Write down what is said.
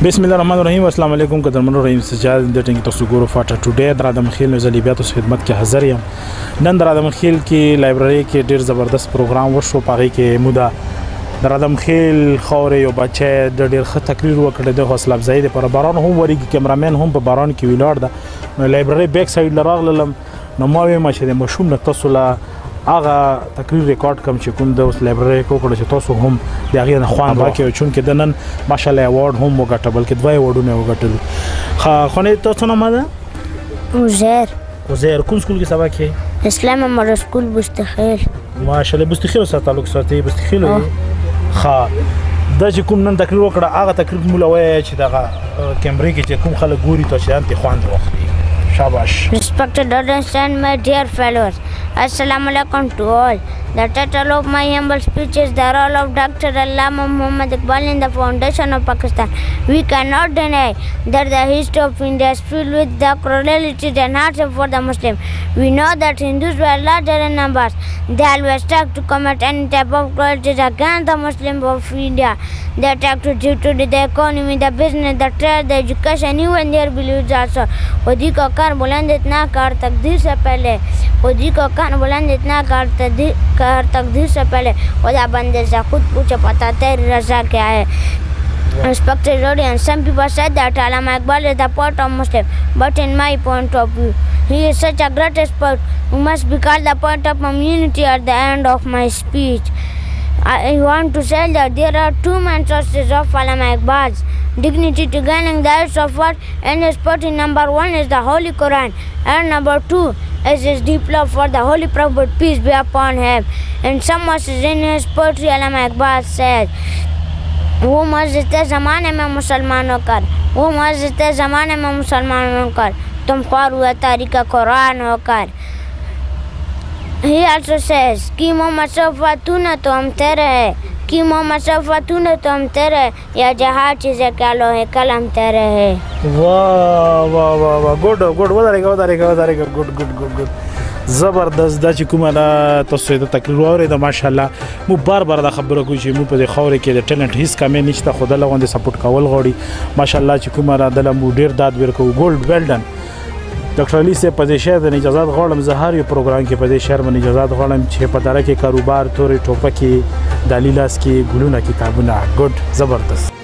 بسم الله الرحمن الرحیم. السلام علیکم. قدرمنو رحیم سجاد د ټینګ تاسو ګورو فاټا ټوډے د ادم خیل نزلی بیا تاسو خدمت کې حاضر یم. نن د ادم خیل کې لایبرری کې ډیر زبردست پروګرام وشو. پاره کې مودا د ادم خیل خوري او بچي د ډیر ښه تقریر وکړ د حوصله افزایی لپاره. باران هم ورګي کیمرامین هم په باران کې ویلار ده. نو لایبرری بیک سایډ لراغلم نو ما وې ما چې مشوم نه تاسو لا هغه تقریر ریکارډ کوم چې کوم د اوس لایبرری کو کړ چې تاسو هم د هغه نه خوان راکې چون کې د نن ماشاءالله ایوارډ هم وګټل بلکې دوه ایوارډونه وګټل. خو نه تاسو نه ماده وزیر کوم سکول کې سبا کې اسلام امر سکول بستخیل. ماشاءالله بستخیل سره تعلق ساتي. بستخیل ها دا چې کوم نن تقریر وکړه هغه تقریر مولا وای چې دغه کیمرې کې چې کوم خلک ګوري تاسو انت خوان وخت. شاباش. Respected audience and my dear fellows, Assalamu alaikum to all. The title of my humble speech is The Role of Dr. Allama Muhammad Iqbal in the Foundation of Pakistan. We cannot deny that the history of India is filled with the cruelties and hardship for the Muslim. We know that Hindus were larger in numbers. They always tried to commit any type of cruelties against the Muslims of India. They tried to destruct the economy, the business, the trade, the education, even their beliefs also. खुदी को कर बुलंद इतना कर तकदीर से पहले खुदी को कर बुलंद इतना कर तकदीर से पहले खुदा बंदे से खुद पूछे पता तेरी रज़ा क्या है. Respected audience, some people said that Allama Iqbal is the poet of Muslim, but in my point of view, he is such a great poet who must be called the poet of community at the end of my speech. I want to say that there are two main sources of Allama Iqbal's dignity to gaining the heights of what in his poetry. Number one is the Holy Quran, and number two is his deep love for the Holy Prophet, peace be upon him. In some verses in his poetry, Allama Iqbal says, वो मस्जिद ज़माने में मुसलमान होकर वो मस्जिद ज़माने में मुसलमान होकर तुम ख्वार हुआ तारीख़ कुरान होकर. He also says कि मोहम्मद सफ़ा तू न तो हम तेरे है कि मोहम्मद सफ़ा तू न तो हम तेरे या जहाँ चीज़ें क्या लो है कलम तेरे है. वाह वाह वाह वाह गुड गुड वदारेगा गुड زبردست. دا چې کومه دا تاسو د تقریر اوریده ماشاءالله مو بار د خبرو کوي چې مو په خاورې کې د ټیلنت هیڅ کمی نشته. خو د لغوند سپورټ کول غوړي ماشاءالله چې کومه را د مو ډیر داد ورکو. ګولډ ویلډن ډاکټر علي سے په دې شهر د اجازه غواړم زهار یو پروګرام کې په دې شهر باندې اجازه غواړم چې په دره کې کاروبار تورې ټوپکې دلیلاس کې ګلونه کتابونه ګډ زبردست.